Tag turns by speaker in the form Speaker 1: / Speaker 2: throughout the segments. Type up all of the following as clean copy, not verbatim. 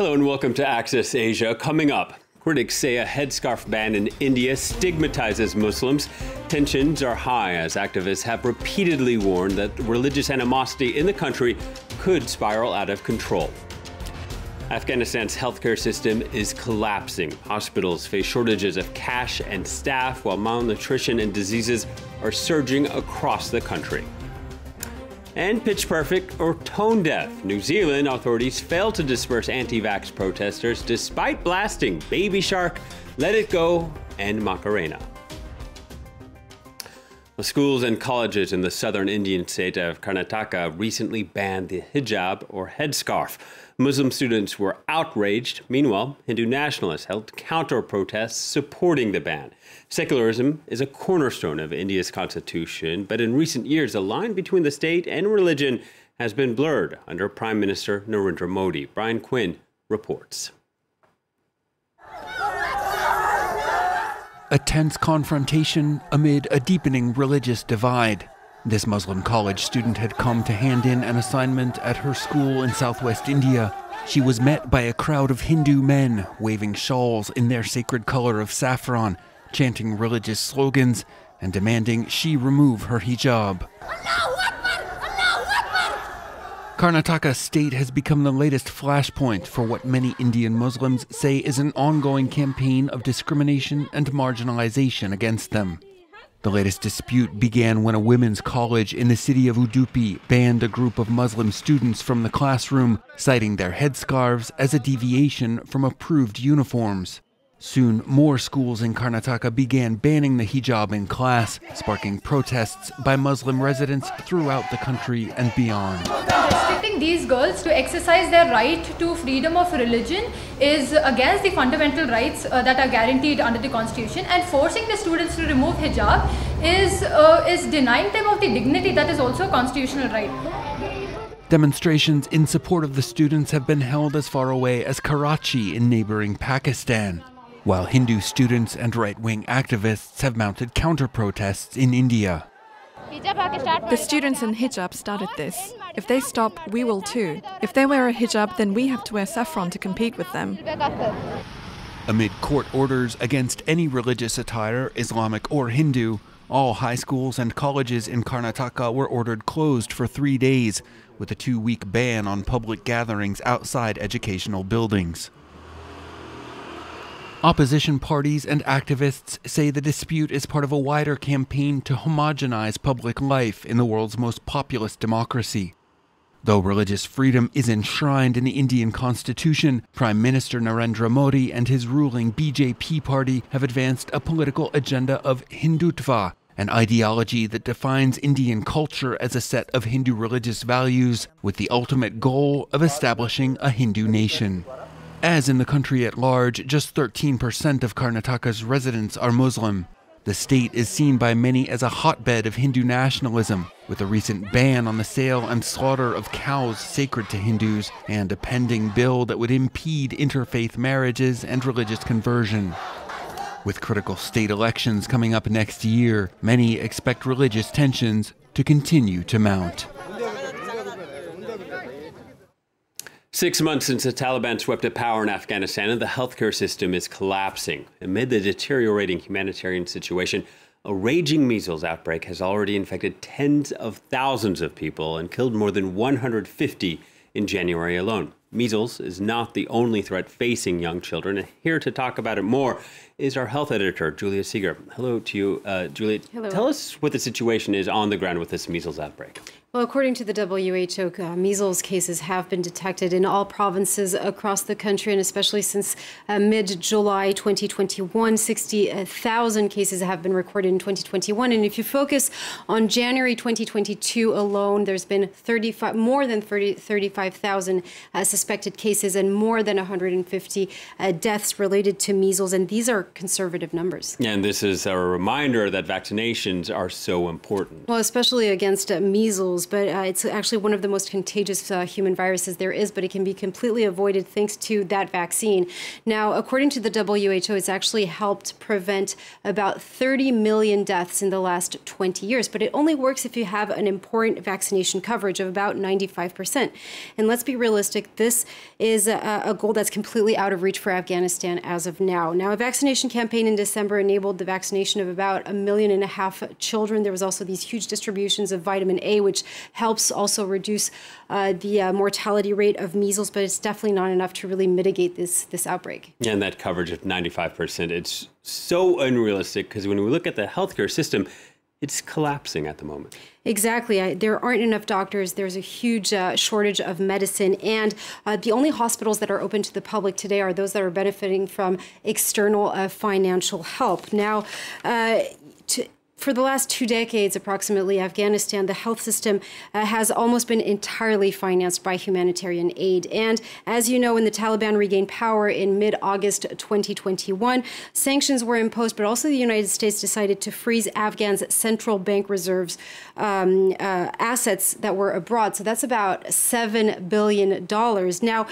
Speaker 1: Hello and welcome to Access Asia. Coming up, critics say a headscarf ban in India stigmatizes Muslims. Tensions are high as activists have repeatedly warned that religious animosity in the country could spiral out of control. Afghanistan's healthcare system is collapsing. Hospitals face shortages of cash and staff, while malnutrition and diseases are surging across the country. And pitch perfect or tone deaf. New Zealand authorities failed to disperse anti-vax protesters despite blasting Baby Shark, Let It Go, and Macarena. The schools and colleges in the southern Indian state of Karnataka recently banned the hijab or headscarf. Muslim students were outraged. Meanwhile, Hindu nationalists held counter-protests supporting the ban. Secularism is a cornerstone of India's constitution, but in recent years, the line between the state and religion has been blurred under Prime Minister Narendra Modi. Brian Quinn reports.
Speaker 2: A tense confrontation amid a deepening religious divide. This Muslim college student had come to hand in an assignment at her school in southwest India. She was met by a crowd of Hindu men waving shawls in their sacred color of saffron, chanting religious slogans and demanding she remove her hijab. Karnataka state has become the latest flashpoint for what many Indian Muslims say is an ongoing campaign of discrimination and marginalization against them. The latest dispute began when a women's college in the city of Udupi banned a group of Muslim students from the classroom, citing their headscarves as a deviation from approved uniforms. Soon, more schools in Karnataka began banning the hijab in class, sparking protests by Muslim residents throughout the country and beyond.
Speaker 3: Restricting these girls to exercise their right to freedom of religion is against the fundamental rights that are guaranteed under the Constitution, and forcing the students to remove hijab is denying them of the dignity that is also a constitutional right.
Speaker 2: Demonstrations in support of the students have been held as far away as Karachi in neighboring Pakistan, while Hindu students and right-wing activists have mounted counter-protests in India.
Speaker 4: The students in hijab started this. If they stop, we will too. If they wear a hijab, then we have to wear saffron to compete with them.
Speaker 2: Amid court orders against any religious attire, Islamic or Hindu, all high schools and colleges in Karnataka were ordered closed for 3 days, with a 2-week ban on public gatherings outside educational buildings. Opposition parties and activists say the dispute is part of a wider campaign to homogenize public life in the world's most populous democracy. Though religious freedom is enshrined in the Indian constitution, Prime Minister Narendra Modi and his ruling BJP party have advanced a political agenda of Hindutva, an ideology that defines Indian culture as a set of Hindu religious values with the ultimate goal of establishing a Hindu nation. As in the country at large, just 13% of Karnataka's residents are Muslim. The state is seen by many as a hotbed of Hindu nationalism, with a recent ban on the sale and slaughter of cows sacred to Hindus and a pending bill that would impede interfaith marriages and religious conversion. With critical state elections coming up next year, many expect religious tensions to continue to mount.
Speaker 1: 6 months since the Taliban swept to power in Afghanistan, and the healthcare system is collapsing. Amid the deteriorating humanitarian situation, a raging measles outbreak has already infected tens of thousands of people and killed more than 150 in January alone. Measles is not the only threat facing young children, and here to talk about it more is our health editor, Julia Seeger. Hello to you, Julia.
Speaker 5: Hello.
Speaker 1: Tell us what the situation is on the ground with this measles outbreak.
Speaker 5: Well, according to the WHO, measles cases have been detected in all provinces across the country, and especially since mid-July 2021, 60,000 cases have been recorded in 2021. And if you focus on January 2022 alone, there's been more than 35,000 suspected cases and more than 150 deaths related to measles. And these are conservative numbers.
Speaker 1: And this is a reminder that vaccinations are so important.
Speaker 5: Well, especially against measles. measles, but it's actually one of the most contagious human viruses there is, but it can be completely avoided thanks to that vaccine. Now, according to the WHO, it's actually helped prevent about 30 million deaths in the last 20 years, but it only works if you have an important vaccination coverage of about 95%. And let's be realistic, this is a goal that's completely out of reach for Afghanistan as of now. Now, a vaccination campaign in December enabled the vaccination of about 1.5 million children. There was also these huge distributions of vitamin A, which helps also reduce the mortality rate of measles, but it's definitely not enough to really mitigate this outbreak.
Speaker 1: Yeah, and that coverage of 95%, it's so unrealistic because when we look at the healthcare system, it's collapsing at the moment.
Speaker 5: Exactly. There aren't enough doctors. There's a huge shortage of medicine. And the only hospitals that are open to the public today are those that are benefiting from external financial help. Now, for the last 2 decades, approximately, Afghanistan, the health system has almost been entirely financed by humanitarian aid. And as you know, when the Taliban regained power in mid-August 2021, sanctions were imposed, but also the United States decided to freeze Afghan's central bank reserves assets that were abroad. So that's about $7 billion. Now,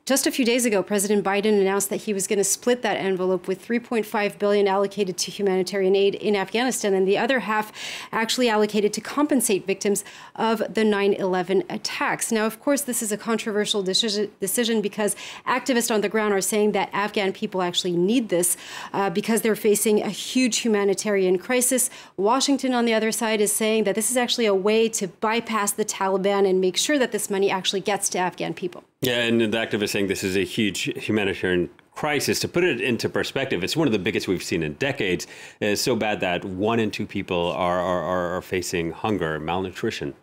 Speaker 5: just a few days ago, President Biden announced that he was going to split that envelope with $3.5 billion allocated to humanitarian aid in Afghanistan and the other half actually allocated to compensate victims of the 9/11 attacks. Now, of course, this is a controversial decision because activists on the ground are saying that Afghan people actually need this because they're facing a huge humanitarian crisis. Washington, on the other side, is saying that this is actually a way to bypass the Taliban and make sure that this money actually gets to Afghan people.
Speaker 1: Yeah, and the activists saying this is a huge humanitarian crisis. To put it into perspective, it's one of the biggest we've seen in decades. It's so bad that 1 in 2 people are facing hunger, malnutrition.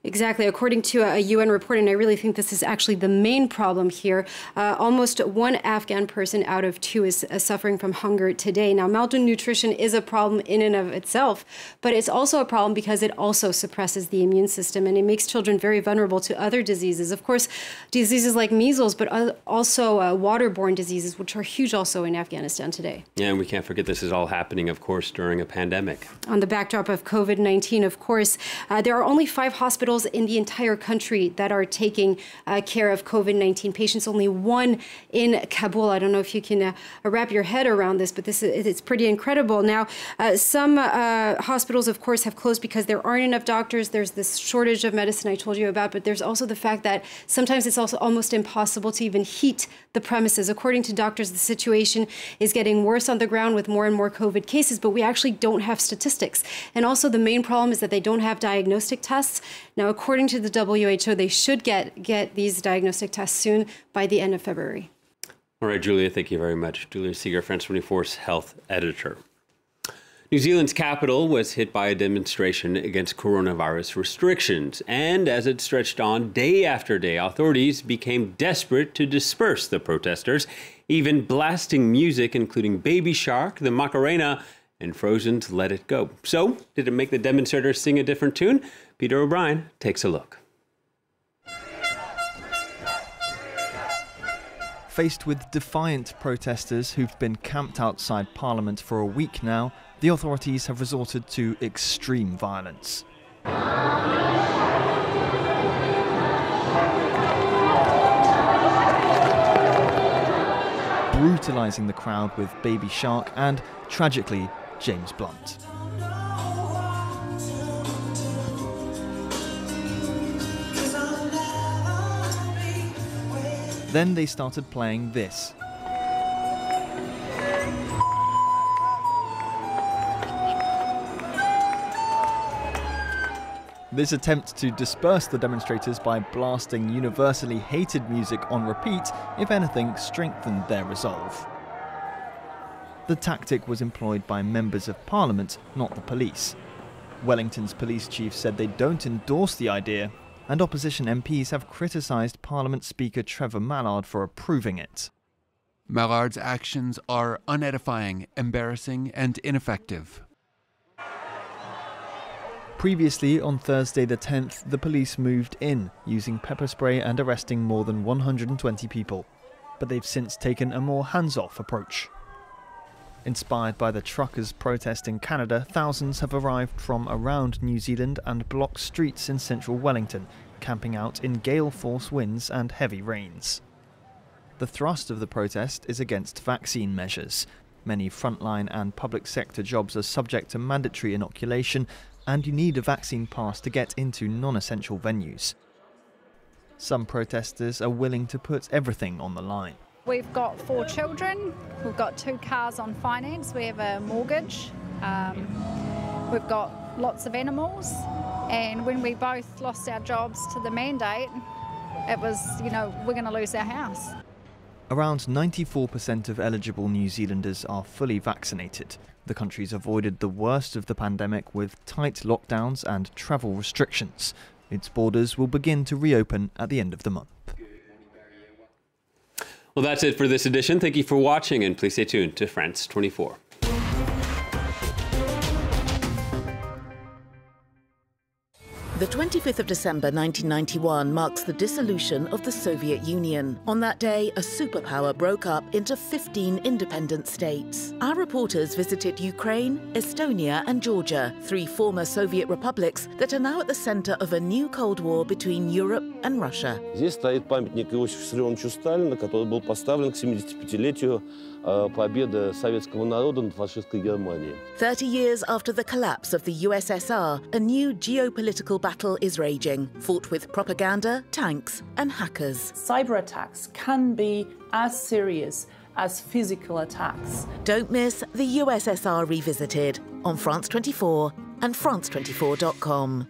Speaker 5: Exactly. According to a UN report, and I really think this is actually the main problem here, almost 1 Afghan person out of 2 is suffering from hunger today. Now, malnutrition is a problem in and of itself, but it's also a problem because it also suppresses the immune system and it makes children very vulnerable to other diseases. Of course, diseases like measles, but also waterborne diseases, which are huge also in Afghanistan today.
Speaker 1: Yeah, and we can't forget this is all happening, of course, during a pandemic.
Speaker 5: On the backdrop of COVID-19, of course, there are only 5 hospitals in the entire country that are taking care of COVID-19 patients. Only 1 in Kabul. I don't know if you can wrap your head around this, but it's pretty incredible. Now, some hospitals, of course, have closed because there aren't enough doctors. There's this shortage of medicine I told you about, but there's also the fact that sometimes it's also almost impossible to even heat the premises. According to doctors, the situation is getting worse on the ground with more and more COVID cases, but we actually don't have statistics. And also the main problem is that they don't have diagnostic tests. Now, according to the WHO, they should get these diagnostic tests soon by the end of February.
Speaker 1: All right, Julia, thank you very much. Julia Seeger, France 24's health editor. New Zealand's capital was hit by a demonstration against coronavirus restrictions. And as it stretched on day after day, authorities became desperate to disperse the protesters, even blasting music, including Baby Shark, the Macarena, and Frozen's Let It Go. So, did it make the demonstrators sing a different tune? Peter O'Brien takes a look.
Speaker 6: Faced with defiant protesters who've been camped outside Parliament for a week now, the authorities have resorted to extreme violence. Brutalising the crowd with Baby Shark and, tragically, James Blunt. Then they started playing this. This attempt to disperse the demonstrators by blasting universally hated music on repeat, if anything, strengthened their resolve. The tactic was employed by members of Parliament, not the police. Wellington's police chief said they don't endorse the idea, and opposition MPs have criticised Parliament Speaker Trevor Mallard for approving it.
Speaker 2: Mallard's actions are unedifying, embarrassing, and ineffective.
Speaker 6: Previously, on Thursday the 10th, the police moved in, using pepper spray and arresting more than 120 people. But they've since taken a more hands-off approach. Inspired by the truckers' protest in Canada, thousands have arrived from around New Zealand and blocked streets in central Wellington, camping out in gale-force winds and heavy rains. The thrust of the protest is against vaccine measures. Many frontline and public sector jobs are subject to mandatory inoculation, and you need a vaccine pass to get into non-essential venues. Some protesters are willing to put everything on the line.
Speaker 7: We've got 4 children, we've got 2 cars on finance, we have a mortgage, we've got lots of animals, and when we both lost our jobs to the mandate, it was, we're going to lose our house.
Speaker 6: Around 94% of eligible New Zealanders are fully vaccinated. The country's avoided the worst of the pandemic with tight lockdowns and travel restrictions. Its borders will begin to reopen at the end of the month.
Speaker 1: Well, that's it for this edition. Thank you for watching, and please stay tuned to France 24.
Speaker 8: The 25th of December 1991 marks the dissolution of the Soviet Union. On that day, a superpower broke up into 15 independent states. Our reporters visited Ukraine, Estonia and Georgia, 3 former Soviet republics that are now at the center of a new Cold War between Europe and Russia.
Speaker 9: Здесь стоит памятник Иосифу Виссарионовичу Сталину, который был поставлен к 75-летию победы советского народа над фашистской Германией.
Speaker 8: 30 years after the collapse of the USSR, a new geopolitical battle is raging, fought with propaganda, tanks and hackers.
Speaker 10: Cyber attacks can be as serious as physical attacks.
Speaker 8: Don't miss the USSR Revisited on France 24 and France24.com.